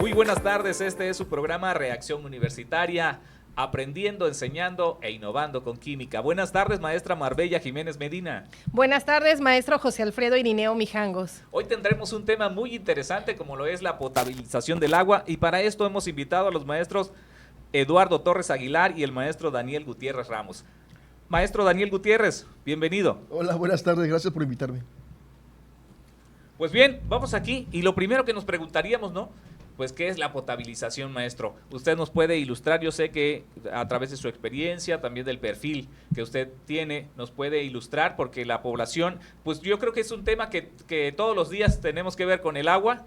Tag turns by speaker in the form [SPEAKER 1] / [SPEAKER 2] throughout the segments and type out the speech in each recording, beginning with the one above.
[SPEAKER 1] Muy buenas tardes, este es su programa Reacción Universitaria, aprendiendo, enseñando e innovando con química. Buenas tardes, maestra Marbella Jiménez Medina.
[SPEAKER 2] Buenas tardes, maestro José Alfredo Irineo Mijangos.
[SPEAKER 1] Hoy tendremos un tema muy interesante como lo es la potabilización del agua y para esto hemos invitado a los maestros Eduardo Torres Aguilar y el maestro Daniel Gutiérrez Ramos. Maestro Daniel Gutiérrez, bienvenido.
[SPEAKER 3] Hola, buenas tardes, gracias por invitarme.
[SPEAKER 1] Pues bien, vamos aquí y lo primero que nos preguntaríamos, ¿no? Pues, ¿qué es la potabilización, maestro? Usted nos puede ilustrar, yo sé que a través de su experiencia, también del perfil que usted tiene, nos puede ilustrar, porque la población, pues yo creo que es un tema que todos los días tenemos que ver con el agua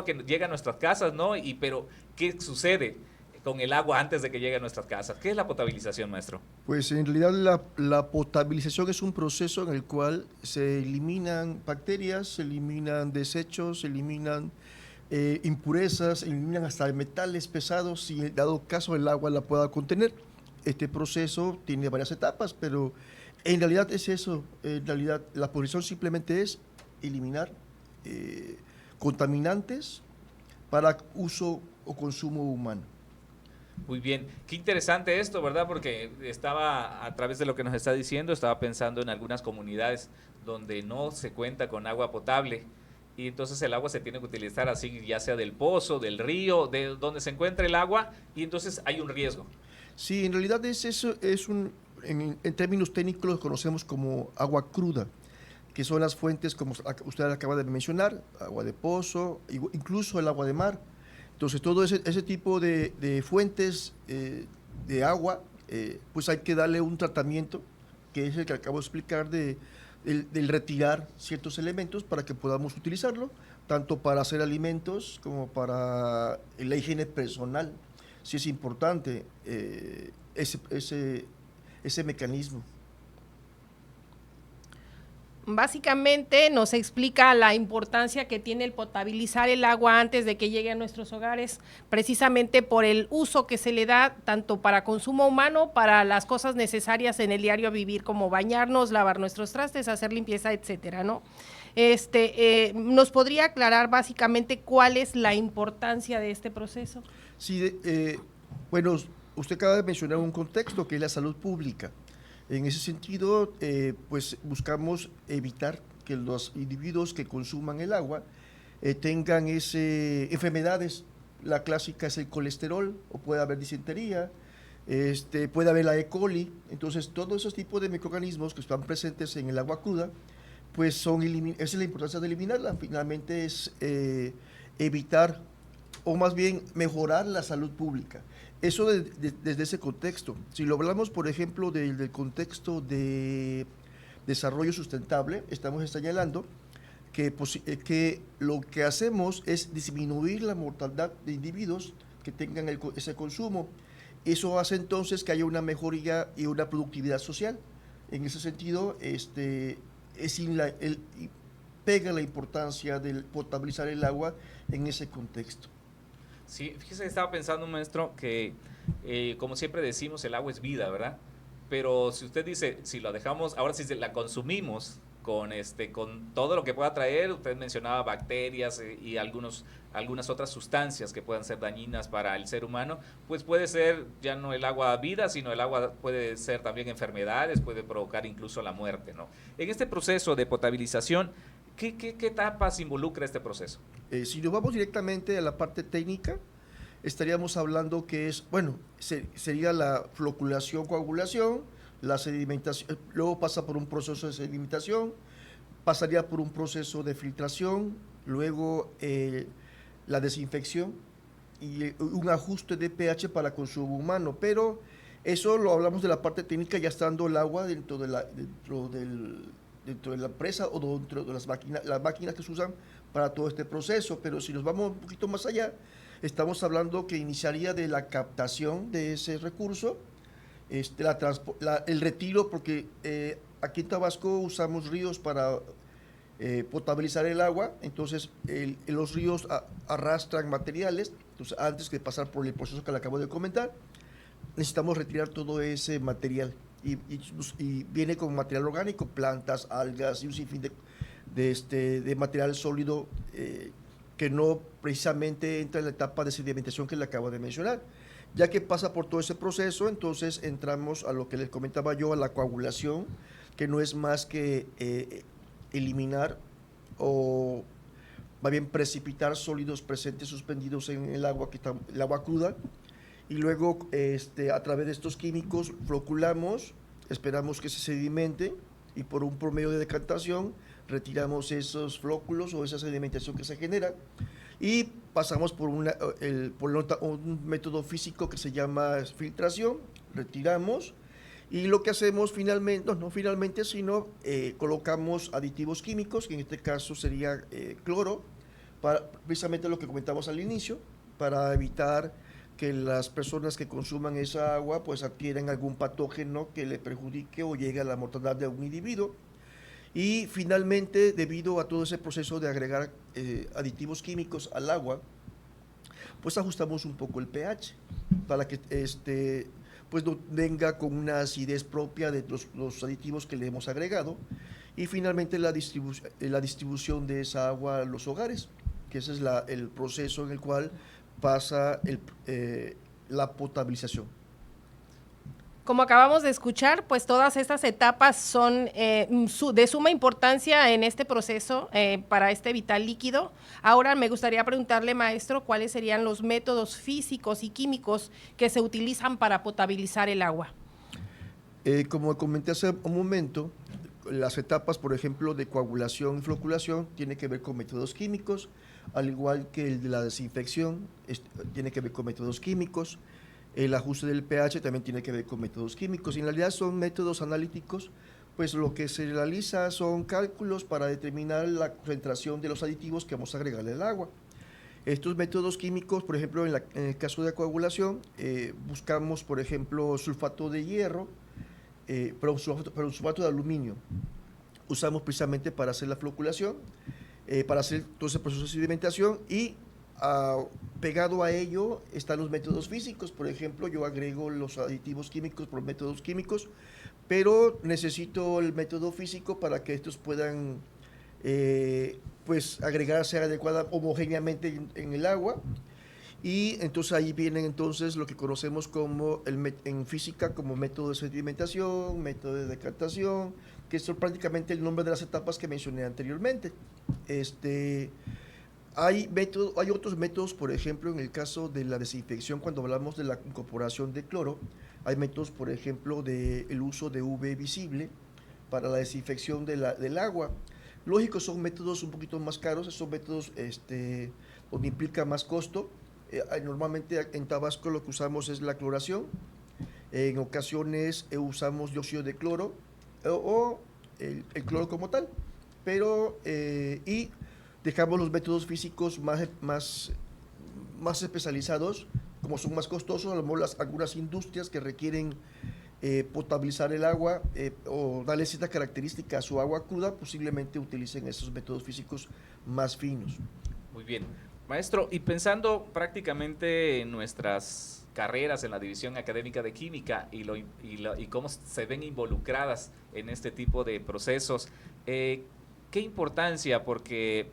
[SPEAKER 1] que llega a nuestras casas, ¿no? Pero, ¿qué sucede con el agua antes de que llegue a nuestras casas? ¿Qué es la potabilización, maestro?
[SPEAKER 3] Pues en realidad la potabilización es un proceso en el cual se eliminan bacterias, se eliminan desechos, se eliminan impurezas, eliminan hasta metales pesados si dado caso el agua la pueda contener. Este proceso tiene varias etapas, pero en realidad es eso. En realidad la potabilización simplemente es eliminar contaminantes para uso o consumo humano.
[SPEAKER 1] Muy bien, qué interesante esto, ¿verdad? Porque estaba, a través de lo que nos está diciendo, estaba pensando en algunas comunidades donde no se cuenta con agua potable y entonces el agua se tiene que utilizar así, ya sea del pozo, del río, de donde se encuentre el agua, y entonces hay un riesgo.
[SPEAKER 3] Sí, en realidad en términos técnicos lo conocemos como agua cruda, que son las fuentes, como usted acaba de mencionar, agua de pozo, incluso el agua de mar. Entonces, todo ese tipo de fuentes de agua, pues hay que darle un tratamiento, que es el que acabo de explicar, del retirar ciertos elementos para que podamos utilizarlo, tanto para hacer alimentos como para la higiene personal. Sí es importante ese mecanismo.
[SPEAKER 2] Básicamente nos explica la importancia que tiene el potabilizar el agua antes de que llegue a nuestros hogares, precisamente por el uso que se le da tanto para consumo humano, para las cosas necesarias en el diario vivir, como bañarnos, lavar nuestros trastes, hacer limpieza, etcétera, ¿no? ¿Nos podría aclarar básicamente cuál es la importancia de este proceso?
[SPEAKER 3] Sí, bueno, usted acaba de mencionar un contexto que es la salud pública. En ese sentido, pues buscamos evitar que los individuos que consuman el agua tengan enfermedades. La clásica es el colesterol, o puede haber disentería, puede haber la E. coli. Entonces, todos esos tipos de microorganismos que están presentes en el agua cruda, pues esa es la importancia de eliminarla. Finalmente es evitar, o más bien mejorar la salud pública. Eso desde ese contexto. Si lo hablamos, por ejemplo, del contexto de desarrollo sustentable, estamos señalando que lo que hacemos es disminuir la mortalidad de individuos que tengan ese consumo. Eso hace entonces que haya una mejoría y una productividad social. En ese sentido, pega la importancia de potabilizar el agua en ese contexto.
[SPEAKER 1] Sí, fíjese, estaba pensando, maestro, que como siempre decimos, el agua es vida, ¿verdad? Pero si usted dice, si la dejamos, ahora si la consumimos con todo lo que pueda traer, usted mencionaba bacterias y algunas otras sustancias que puedan ser dañinas para el ser humano, pues puede ser ya no el agua vida, sino el agua puede ser también enfermedades, puede provocar incluso la muerte, ¿no? En este proceso de potabilización, ¿qué etapas involucra este proceso?
[SPEAKER 3] Si nos vamos directamente a la parte técnica, estaríamos hablando que sería la floculación, coagulación, la sedimentación, luego pasa por un proceso de sedimentación, pasaría por un proceso de filtración, luego la desinfección y un ajuste de pH para consumo humano, pero eso lo hablamos de la parte técnica ya estando el agua dentro de la presa o dentro de las máquinas que se usan para todo este proceso. Pero si nos vamos un poquito más allá, estamos hablando que iniciaría de la captación de ese recurso, el retiro, porque aquí en Tabasco usamos ríos para potabilizar el agua. Entonces los ríos arrastran materiales. Entonces, antes de pasar por el proceso que le acabo de comentar, necesitamos retirar todo ese material y viene con material orgánico, plantas, algas y un sinfín de material sólido que no precisamente entra en la etapa de sedimentación que le acabo de mencionar. Ya que pasa por todo ese proceso, entonces entramos a lo que les comentaba yo, a la coagulación, que no es más que eliminar o más bien precipitar sólidos presentes suspendidos en el agua, el agua cruda, y luego a través de estos químicos floculamos, esperamos que se sedimente y por un promedio de decantación retiramos esos flóculos o esa sedimentación que se genera y pasamos por un método físico que se llama filtración, retiramos y lo que hacemos finalmente, no finalmente, sino colocamos aditivos químicos, que en este caso sería cloro, precisamente lo que comentamos al inicio, para evitar que las personas que consuman esa agua pues adquieran algún patógeno que le perjudique o llegue a la mortalidad de un individuo. Y finalmente, debido a todo ese proceso de agregar aditivos químicos al agua, pues ajustamos un poco el pH para que pues no venga con una acidez propia de los aditivos que le hemos agregado. Y finalmente la distribución de esa agua a los hogares, que ese es el proceso en el cual pasa la potabilización.
[SPEAKER 2] Como acabamos de escuchar, pues todas estas etapas son de suma importancia en este proceso para este vital líquido. Ahora me gustaría preguntarle, maestro, cuáles serían los métodos físicos y químicos que se utilizan para potabilizar el agua.
[SPEAKER 3] Como comenté hace un momento, las etapas, por ejemplo, de coagulación y floculación tienen que ver con métodos químicos, al igual que el de la desinfección tiene que ver con métodos químicos. El ajuste del pH también tiene que ver con métodos químicos. Y en realidad son métodos analíticos, pues lo que se realiza son cálculos para determinar la concentración de los aditivos que vamos a agregarle al agua. Estos métodos químicos, por ejemplo, en el caso de coagulación, buscamos, por ejemplo, sulfato de hierro, pero sulfato de aluminio. Usamos precisamente para hacer la floculación, para hacer todo ese proceso de sedimentación y pegado a ello están los métodos físicos. Por ejemplo, yo agrego los aditivos químicos por métodos químicos, pero necesito el método físico para que estos puedan pues agregarse adecuada, homogéneamente en el agua. Y entonces ahí vienen entonces lo que conocemos como en física como método de sedimentación, método de decantación, que son prácticamente el nombre de las etapas que mencioné anteriormente. Hay otros métodos, por ejemplo, en el caso de la desinfección, cuando hablamos de la incorporación de cloro, hay métodos, por ejemplo, del uso de UV visible para la desinfección del agua. Lógico, son métodos un poquito más caros, son métodos donde implica más costo. Normalmente en Tabasco lo que usamos es la cloración, en ocasiones usamos dióxido de cloro o el cloro como tal, pero y dejamos los métodos físicos más especializados, como son más costosos, a lo mejor algunas industrias que requieren potabilizar el agua o darle cierta característica a su agua cruda, posiblemente utilicen esos métodos físicos más finos.
[SPEAKER 1] Muy bien. Maestro, y pensando prácticamente en nuestras carreras en la División Académica de Química y cómo se ven involucradas en este tipo de procesos, ¿qué importancia? Porque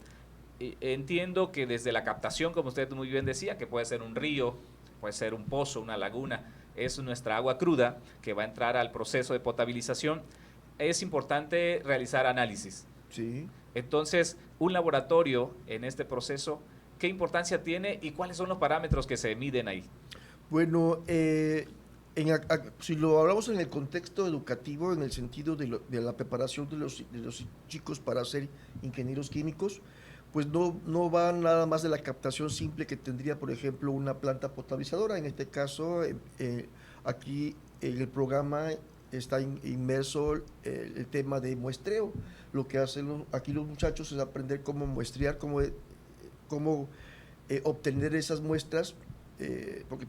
[SPEAKER 1] entiendo que desde la captación, como usted muy bien decía, que puede ser un río, puede ser un pozo, una laguna, es nuestra agua cruda que va a entrar al proceso de potabilización, es importante realizar análisis.
[SPEAKER 3] Sí.
[SPEAKER 1] Entonces, un laboratorio en este proceso, ¿qué importancia tiene y cuáles son los parámetros que se miden ahí?
[SPEAKER 3] Bueno, si lo hablamos en el contexto educativo, en el sentido de la preparación de los chicos para ser ingenieros químicos, pues no va nada más de la captación simple que tendría, por ejemplo, una planta potabilizadora. En este caso, aquí en el programa está inmerso el tema de muestreo. Lo que hacen aquí los muchachos es aprender cómo muestrear, cómo obtener esas muestras, porque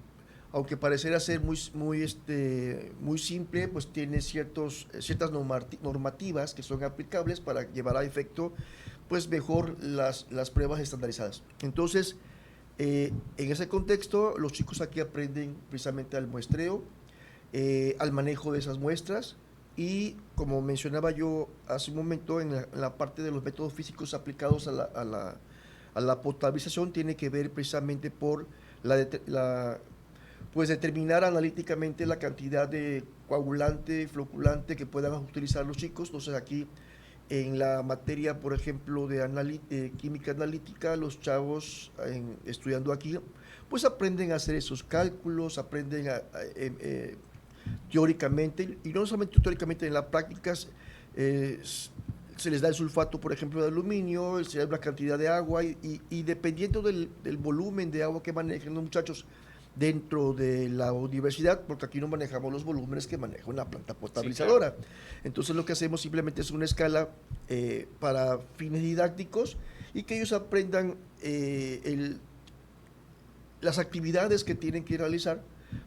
[SPEAKER 3] aunque pareciera ser muy simple, pues tiene ciertas normativas que son aplicables para llevar a efecto pues mejor las pruebas estandarizadas. Entonces, en ese contexto, los chicos aquí aprenden precisamente al muestreo, al manejo de esas muestras y, como mencionaba yo hace un momento, en la parte de los métodos físicos aplicados a a la potabilización tiene que ver precisamente por pues determinar analíticamente la cantidad de coagulante, floculante que puedan utilizar los chicos. Entonces aquí en la materia, por ejemplo, de química analítica, los chavos estudiando aquí, pues aprenden a hacer esos cálculos, aprenden teóricamente, y no solamente teóricamente, en las prácticas se les da el sulfato, por ejemplo, de aluminio, se da una cantidad de agua, y dependiendo del volumen de agua que manejen los muchachos dentro de la universidad, porque aquí no manejamos los volúmenes que maneja una planta potabilizadora. Sí, claro. Entonces lo que hacemos simplemente es una escala para fines didácticos, y que ellos aprendan las actividades que tienen que realizar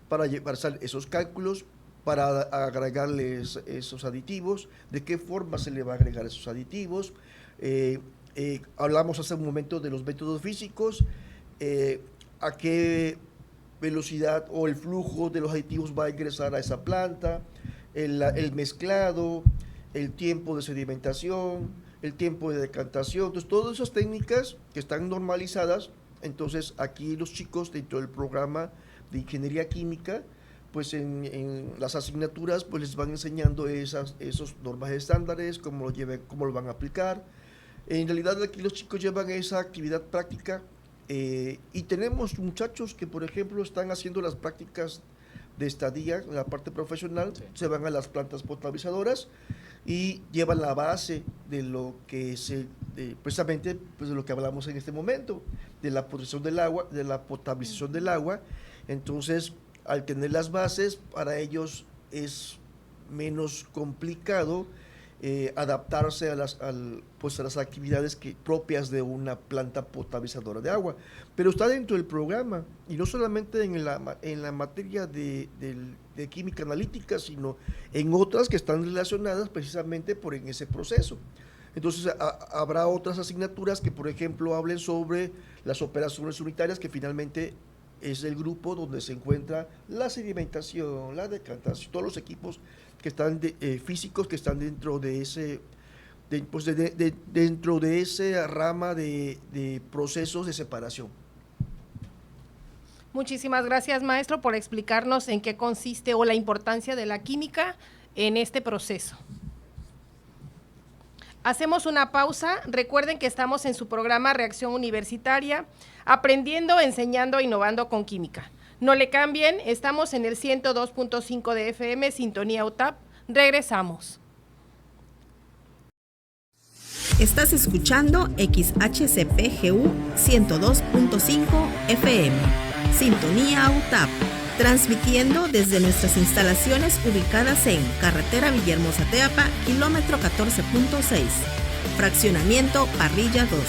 [SPEAKER 3] para llevar esos cálculos, para agregarles esos aditivos, de qué forma se le va a agregar esos aditivos. Hablamos hace un momento de los métodos físicos, a qué velocidad o el flujo de los aditivos va a ingresar a esa planta, el mezclado, el tiempo de sedimentación, el tiempo de decantación. Entonces, todas esas técnicas que están normalizadas, entonces aquí los chicos dentro del programa de ingeniería química, pues en las asignaturas pues les van enseñando esos normas estándares, cómo lo van a aplicar. En realidad aquí los chicos llevan esa actividad práctica, y tenemos muchachos que, por ejemplo, están haciendo las prácticas de estadía en la parte profesional, sí. Se van a las plantas potabilizadoras y llevan la base de lo que precisamente pues de lo que hablamos en este momento, de la protección del agua, de la potabilización del agua. Entonces, al tener las bases, para ellos es menos complicado adaptarse a las actividades propias de una planta potabilizadora de agua. Pero está dentro del programa, y no solamente en la materia de química analítica, sino en otras que están relacionadas precisamente en ese proceso. Entonces habrá otras asignaturas que, por ejemplo, hablen sobre las operaciones unitarias, que finalmente es el grupo donde se encuentra la sedimentación, la decantación, todos los equipos que están físicos que están dentro de dentro de esa rama de procesos de separación.
[SPEAKER 2] Muchísimas gracias, maestro, por explicarnos en qué consiste o la importancia de la química en este proceso. Hacemos una pausa. Recuerden que estamos en su programa Reacción Universitaria, aprendiendo, enseñando, innovando con química. No le cambien, estamos en el 102.5 de FM, Sintonía UTAP. Regresamos.
[SPEAKER 4] Estás escuchando XHCPGU 102.5 FM, Sintonía UTAP, transmitiendo desde nuestras instalaciones ubicadas en Carretera Villahermosa-Teapa, kilómetro 14.6, Fraccionamiento Parrilla 2.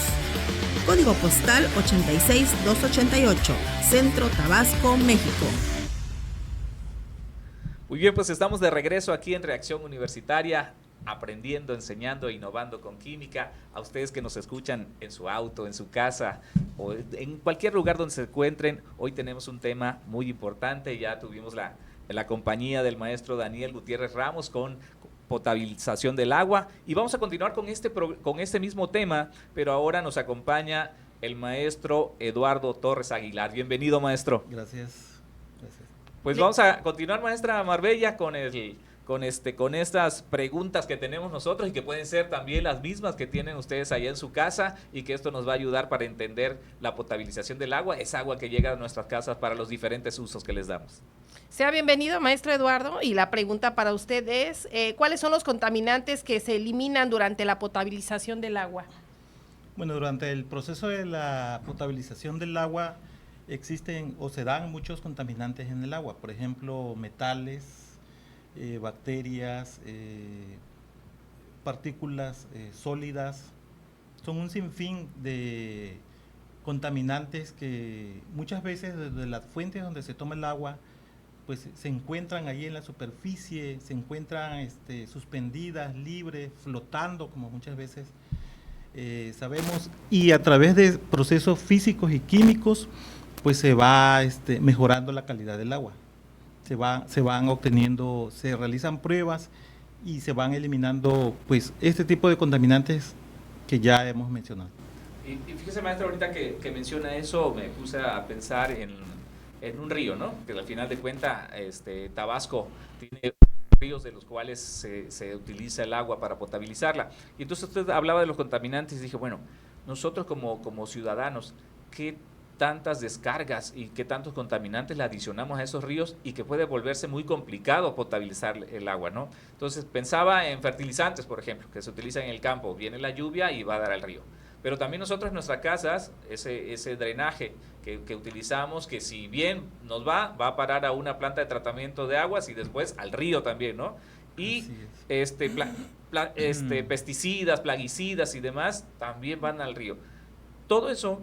[SPEAKER 4] Código postal 86288, Centro Tabasco, México.
[SPEAKER 1] Muy bien, pues estamos de regreso aquí en Reacción Universitaria, aprendiendo, enseñando e innovando con química. A ustedes que nos escuchan en su auto, en su casa o en cualquier lugar donde se encuentren, hoy tenemos un tema muy importante. Ya tuvimos la compañía del maestro Daniel Gutiérrez Ramos con potabilización del agua, y vamos a continuar con este mismo tema, pero ahora nos acompaña el maestro Eduardo Torres Aguilar. Bienvenido, maestro.
[SPEAKER 5] Gracias.
[SPEAKER 1] Pues vamos a continuar, maestra Marbella, con estas preguntas que tenemos nosotros, y que pueden ser también las mismas que tienen ustedes allá en su casa, y que esto nos va a ayudar para entender la potabilización del agua, esa agua que llega a nuestras casas para los diferentes usos que les damos.
[SPEAKER 2] Sea bienvenido, maestro Eduardo, y la pregunta para usted es, ¿cuáles son los contaminantes que se eliminan durante la potabilización del agua?
[SPEAKER 5] Bueno, durante el proceso de la potabilización del agua existen o se dan muchos contaminantes en el agua, por ejemplo, metales, bacterias, partículas sólidas. Son un sinfín de contaminantes que muchas veces desde las fuentes donde se toma el agua pues se encuentran ahí en la superficie, se encuentran suspendidas, libres, flotando, como muchas veces sabemos, y a través de procesos físicos y químicos pues se va mejorando la calidad del agua. Se van obteniendo, se realizan pruebas y se van eliminando pues este tipo de contaminantes que ya hemos mencionado.
[SPEAKER 1] Y fíjese, maestro, ahorita que menciona eso, me puse a pensar en un río, ¿no? Que al final de cuentas, Tabasco tiene ríos de los cuales se utiliza el agua para potabilizarla. Y entonces usted hablaba de los contaminantes y dije, bueno, nosotros como ciudadanos, ¿qué tantas descargas y qué tantos contaminantes le adicionamos a esos ríos y que puede volverse muy complicado potabilizar el agua, ¿no? Entonces pensaba en fertilizantes, por ejemplo, que se utilizan en el campo, viene la lluvia y va a dar al río. Pero también nosotros en nuestras casas, ese drenaje que utilizamos, que si bien nos va a parar a una planta de tratamiento de aguas y después al río también, ¿no? Y pesticidas, plaguicidas y demás también van al río. Todo eso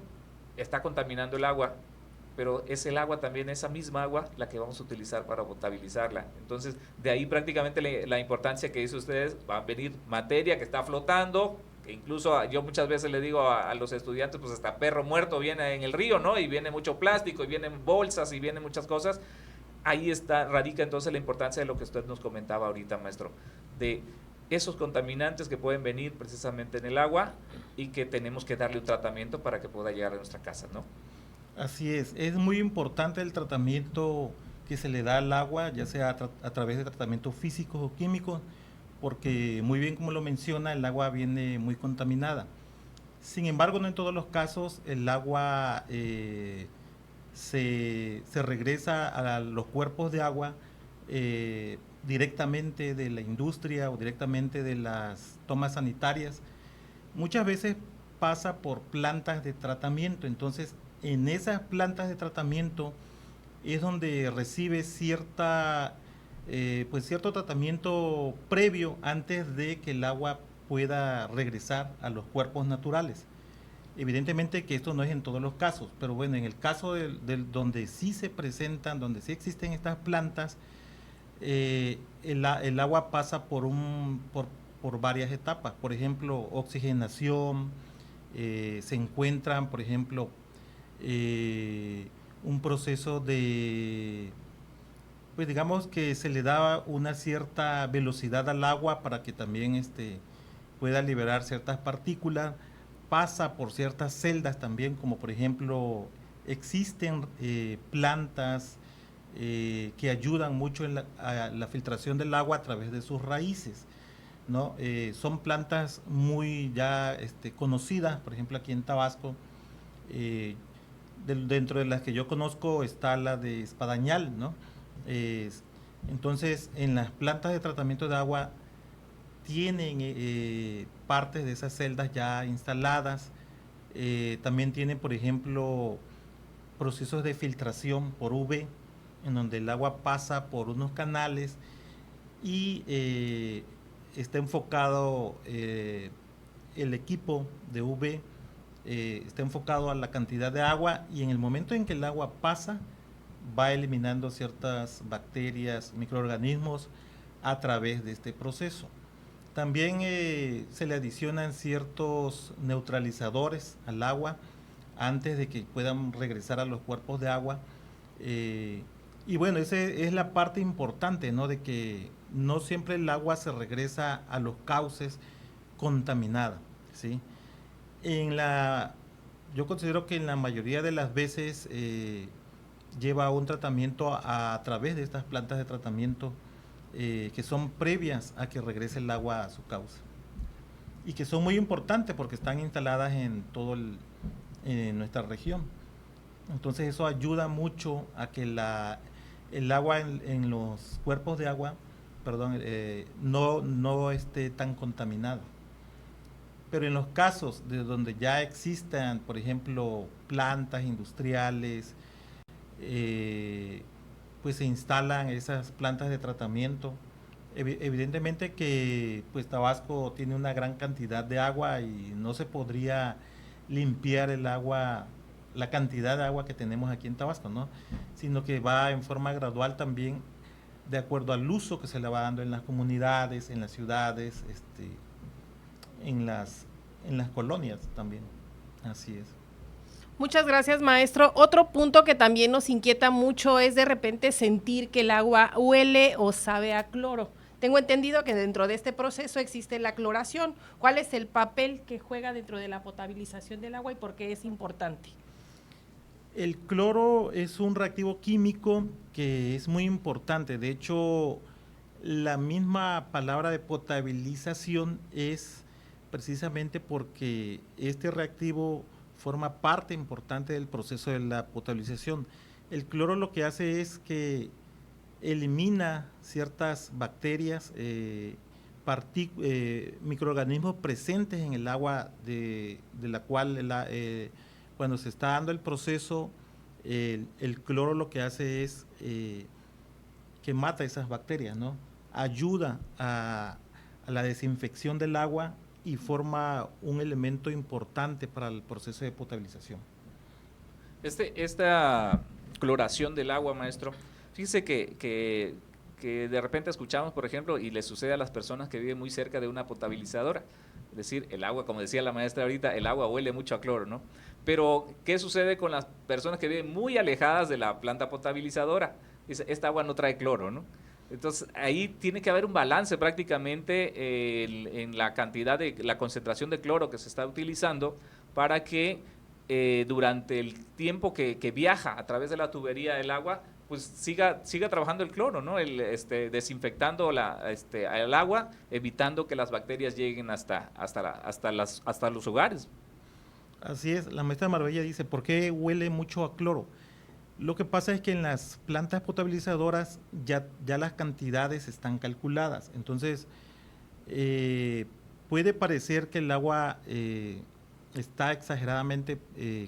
[SPEAKER 1] está contaminando el agua, pero es el agua también, esa misma agua, la que vamos a utilizar para potabilizarla. Entonces, de ahí prácticamente la importancia que dice ustedes, va a venir materia que está flotando, que incluso yo muchas veces le digo a los estudiantes, pues hasta perro muerto viene en el río, ¿no? Y viene mucho plástico, y vienen bolsas, y vienen muchas cosas. Ahí radica entonces la importancia de lo que usted nos comentaba ahorita, maestro, de esos contaminantes que pueden venir precisamente en el agua y que tenemos que darle un tratamiento para que pueda llegar a nuestra casa, ¿no?
[SPEAKER 5] Así es muy importante el tratamiento que se le da al agua, ya sea a través de tratamientos físicos o químicos, porque muy bien como lo menciona, el agua viene muy contaminada. Sin embargo, no en todos los casos el agua se regresa a los cuerpos de agua directamente de la industria o directamente de las tomas sanitarias. Muchas veces pasa por plantas de tratamiento, entonces en esas plantas de tratamiento es donde recibe cierto tratamiento previo antes de que el agua pueda regresar a los cuerpos naturales. Evidentemente que esto no es en todos los casos, pero bueno, en el caso donde sí se presentan, donde sí existen estas plantas, el agua pasa por varias etapas. Por ejemplo, oxigenación, se encuentran, por ejemplo, un proceso de, pues digamos que se le da una cierta velocidad al agua para que también pueda liberar ciertas partículas, pasa por ciertas celdas también, como por ejemplo existen plantas que ayudan mucho a la filtración del agua a través de sus raíces, ¿no? Son plantas muy ya conocidas, por ejemplo aquí en Tabasco, dentro de las que yo conozco está la de espadañal, ¿no? Entonces en las plantas de tratamiento de agua tienen partes de esas celdas ya instaladas, también tienen por ejemplo procesos de filtración por UV, en donde el agua pasa por unos canales y está enfocado el equipo de UV, está enfocado a la cantidad de agua y en el momento en que el agua pasa va eliminando ciertas bacterias, microorganismos a través de este proceso. También se le adicionan ciertos neutralizadores al agua antes de que puedan regresar a los cuerpos de agua. Y bueno, esa es la parte importante, ¿no? De que no siempre el agua se regresa a los cauces contaminada, ¿sí? Yo considero que en la mayoría de las veces lleva un tratamiento a través de estas plantas de tratamiento que son previas a que regrese el agua a su cauce y que son muy importantes porque están instaladas en en nuestra región. Entonces eso ayuda mucho a que el agua en los cuerpos de agua, no esté tan contaminado. Pero en los casos de donde ya existan, por ejemplo, plantas industriales, pues se instalan esas plantas de tratamiento. Evidentemente que pues Tabasco tiene una gran cantidad de agua y no se podría limpiar el agua, la cantidad de agua que tenemos aquí en Tabasco, ¿no? Sino que va en forma gradual también de acuerdo al uso que se le va dando en las comunidades, en las ciudades, en las colonias también. Así es.
[SPEAKER 2] Muchas gracias, maestro. Otro punto que también nos inquieta mucho es de repente sentir que el agua huele o sabe a cloro. Tengo entendido que dentro de este proceso existe la cloración. ¿Cuál es el papel que juega dentro de la potabilización del agua y por qué es importante?
[SPEAKER 5] El cloro es un reactivo químico que es muy importante. De hecho, la misma palabra de potabilización es precisamente porque este reactivo forma parte importante del proceso de la potabilización. El cloro lo que hace es que elimina ciertas bacterias, microorganismos presentes en el agua de la cual cuando se está dando el proceso, el cloro lo que hace es que mata esas bacterias, ¿no? Ayuda a la desinfección del agua y forma un elemento importante para el proceso de potabilización.
[SPEAKER 1] Esta cloración del agua, maestro, fíjese que de repente escuchamos, por ejemplo, y le sucede a las personas que viven muy cerca de una potabilizadora. Es decir, el agua, como decía la maestra ahorita, el agua huele mucho a cloro, ¿no? Pero, ¿qué sucede con las personas que viven muy alejadas de la planta potabilizadora? Dice, esta agua no trae cloro, ¿no? Entonces, ahí tiene que haber un balance prácticamente en la cantidad de, la concentración de cloro que se está utilizando para que durante el tiempo que viaja a través de la tubería el agua, pues siga trabajando el cloro, ¿no? Desinfectando el agua, evitando que las bacterias lleguen hasta los hogares.
[SPEAKER 5] Así es, la maestra Marbella dice, ¿por qué huele mucho a cloro? Lo que pasa es que en las plantas potabilizadoras ya las cantidades están calculadas, entonces puede parecer que el agua está exageradamente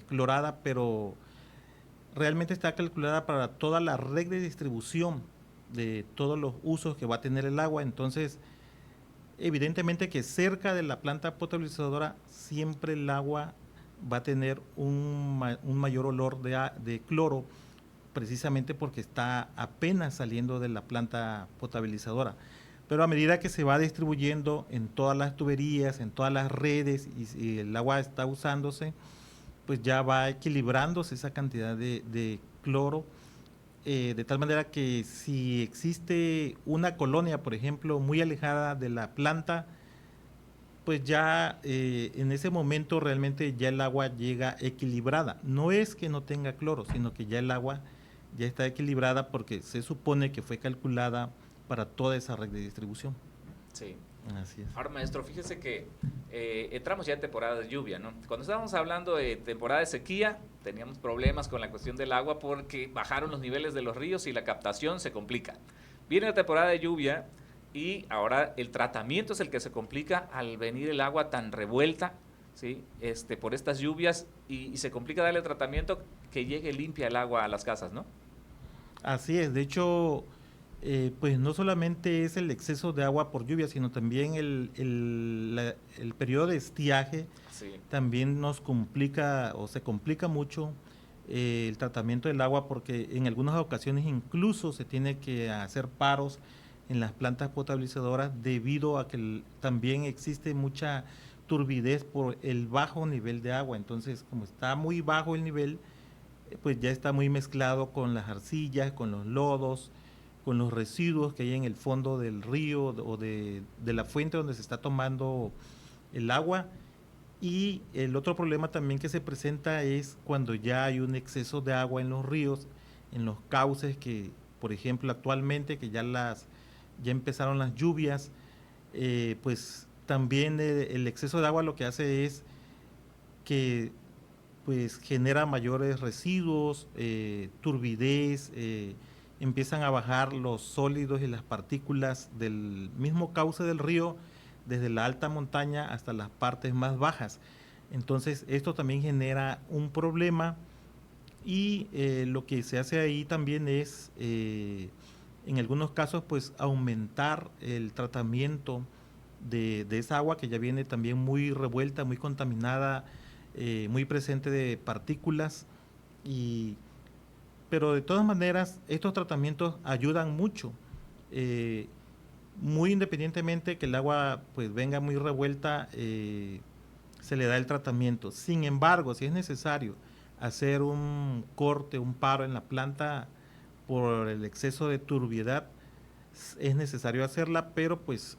[SPEAKER 5] clorada, pero realmente está calculada para toda la red de distribución de todos los usos que va a tener el agua. Entonces, evidentemente que cerca de la planta potabilizadora siempre el agua va a tener un mayor olor de cloro, precisamente porque está apenas saliendo de la planta potabilizadora. Pero a medida que se va distribuyendo en todas las tuberías, en todas las redes y el agua está usándose, pues ya va equilibrándose esa cantidad de cloro, de tal manera que si existe una colonia, por ejemplo, muy alejada de la planta, pues ya en ese momento realmente ya el agua llega equilibrada. No es que no tenga cloro, sino que ya el agua ya está equilibrada porque se supone que fue calculada para toda esa red de distribución.
[SPEAKER 1] Sí.
[SPEAKER 5] Así es.
[SPEAKER 1] Ahora, maestro, fíjese que entramos ya en temporada de lluvia, ¿no? Cuando estábamos hablando de temporada de sequía, teníamos problemas con la cuestión del agua porque bajaron los niveles de los ríos y la captación se complica. Viene la temporada de lluvia y ahora el tratamiento es el que se complica al venir el agua tan revuelta, ¿sí? Por estas lluvias y se complica darle tratamiento que llegue limpia el agua a las casas, ¿no?
[SPEAKER 5] Así es, de hecho, pues no solamente es el exceso de agua por lluvia, sino también el periodo de estiaje,
[SPEAKER 1] sí,
[SPEAKER 5] también nos complica o se complica mucho el tratamiento del agua, porque en algunas ocasiones incluso se tiene que hacer paros en las plantas potabilizadoras debido a que también existe mucha turbidez por el bajo nivel de agua. Entonces, como está muy bajo el nivel, pues ya está muy mezclado con las arcillas, con los lodos, con los residuos que hay en el fondo del río o de la fuente donde se está tomando el agua. Y el otro problema también que se presenta es cuando ya hay un exceso de agua en los ríos, en los cauces, que por ejemplo actualmente que ya empezaron las lluvias, pues también el exceso de agua lo que hace es que pues genera mayores residuos, turbidez, empiezan a bajar los sólidos y las partículas del mismo cauce del río desde la alta montaña hasta las partes más bajas. Entonces esto también genera un problema y lo que se hace ahí también es en algunos casos pues aumentar el tratamiento de esa agua que ya viene también muy revuelta, muy contaminada, muy presente de partículas, pero de todas maneras estos tratamientos ayudan mucho, muy independientemente que el agua pues venga muy revuelta, se le da el tratamiento. Sin embargo, si es necesario hacer un corte, un paro en la planta por el exceso de turbiedad, es necesario hacerla, pero pues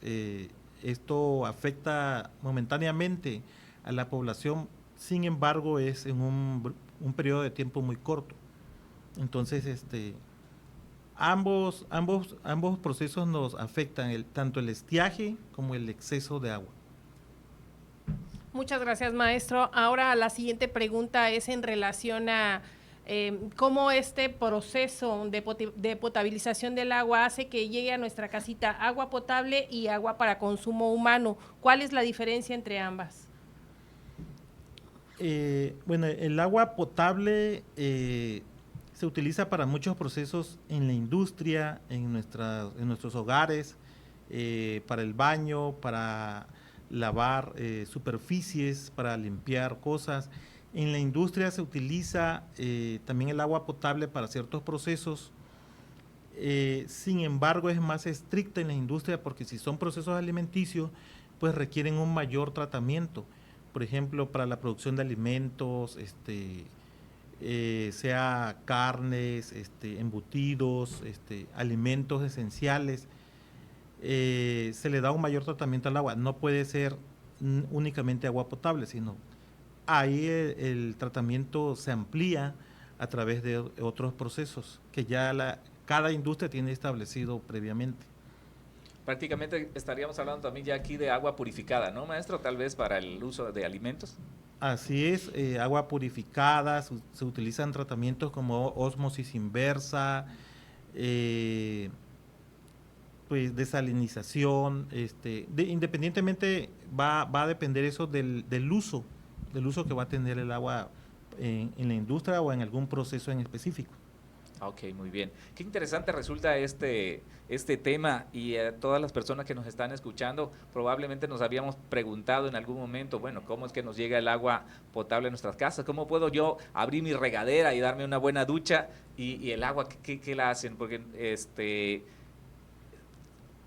[SPEAKER 5] esto afecta momentáneamente a la población, sin embargo es en un periodo de tiempo muy corto. Entonces ambos procesos nos afectan, tanto el estiaje como el exceso de agua.
[SPEAKER 2] Muchas gracias, maestro. Ahora la siguiente pregunta es en relación a cómo este proceso de potabilización del agua hace que llegue a nuestra casita agua potable y agua para consumo humano. ¿Cuál es la diferencia entre ambas?
[SPEAKER 5] Bueno, el agua potable se utiliza para muchos procesos en la industria, en nuestros hogares, para el baño, para lavar superficies, para limpiar cosas. En la industria se utiliza también el agua potable para ciertos procesos. Sin embargo, es más estricta en la industria porque si son procesos alimenticios, pues requieren un mayor tratamiento. Por ejemplo, para la producción de alimentos, sea carnes, embutidos, alimentos esenciales, se le da un mayor tratamiento al agua. No puede ser únicamente agua potable, sino ahí el tratamiento se amplía a través de otros procesos que ya cada industria tiene establecido previamente.
[SPEAKER 1] Prácticamente estaríamos hablando también ya aquí de agua purificada, ¿no, maestro? Tal vez para el uso de alimentos.
[SPEAKER 5] Así es, agua purificada, se utilizan tratamientos como ósmosis inversa, pues desalinización, independientemente va a depender eso del uso que va a tener el agua en la industria o en algún proceso en específico.
[SPEAKER 1] Ok, muy bien. Qué interesante resulta este tema y todas las personas que nos están escuchando probablemente nos habíamos preguntado en algún momento, bueno, ¿cómo es que nos llega el agua potable a nuestras casas? ¿Cómo puedo yo abrir mi regadera y darme una buena ducha y el agua, ¿qué la hacen? Porque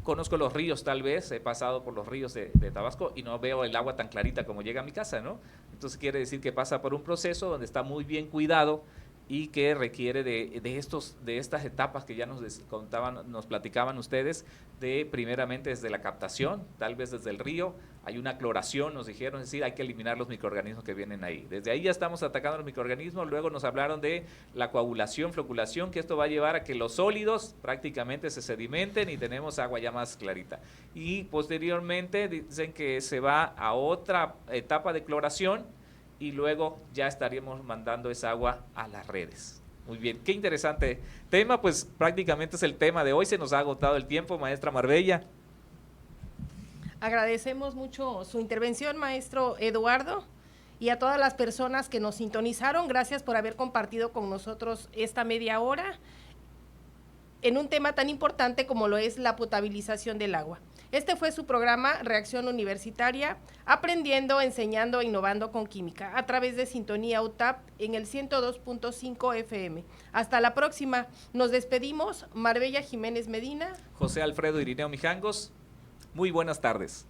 [SPEAKER 1] conozco los ríos tal vez, he pasado por los ríos de Tabasco y no veo el agua tan clarita como llega a mi casa, ¿no? Entonces quiere decir que pasa por un proceso donde está muy bien cuidado y que requiere de estas etapas que ya nos platicaban ustedes, de primeramente desde la captación, tal vez desde el río, hay una cloración, nos dijeron, es decir, hay que eliminar los microorganismos que vienen ahí. Desde ahí ya estamos atacando los microorganismos, luego nos hablaron de la coagulación, floculación, que esto va a llevar a que los sólidos prácticamente se sedimenten y tenemos agua ya más clarita. Y posteriormente dicen que se va a otra etapa de cloración, y luego ya estaríamos mandando esa agua a las redes. Muy bien, qué interesante tema, pues prácticamente es el tema de hoy, se nos ha agotado el tiempo, maestra Marbella.
[SPEAKER 2] Agradecemos mucho su intervención, maestro Eduardo, y a todas las personas que nos sintonizaron, gracias por haber compartido con nosotros esta media hora en un tema tan importante como lo es la potabilización del agua. Este fue su programa Reacción Universitaria, aprendiendo, enseñando e innovando con química, a través de Sintonía UTAP en el 102.5 FM. Hasta la próxima. Nos despedimos. Marbella Jiménez Medina.
[SPEAKER 1] José Alfredo Irineo Mijangos. Muy buenas tardes.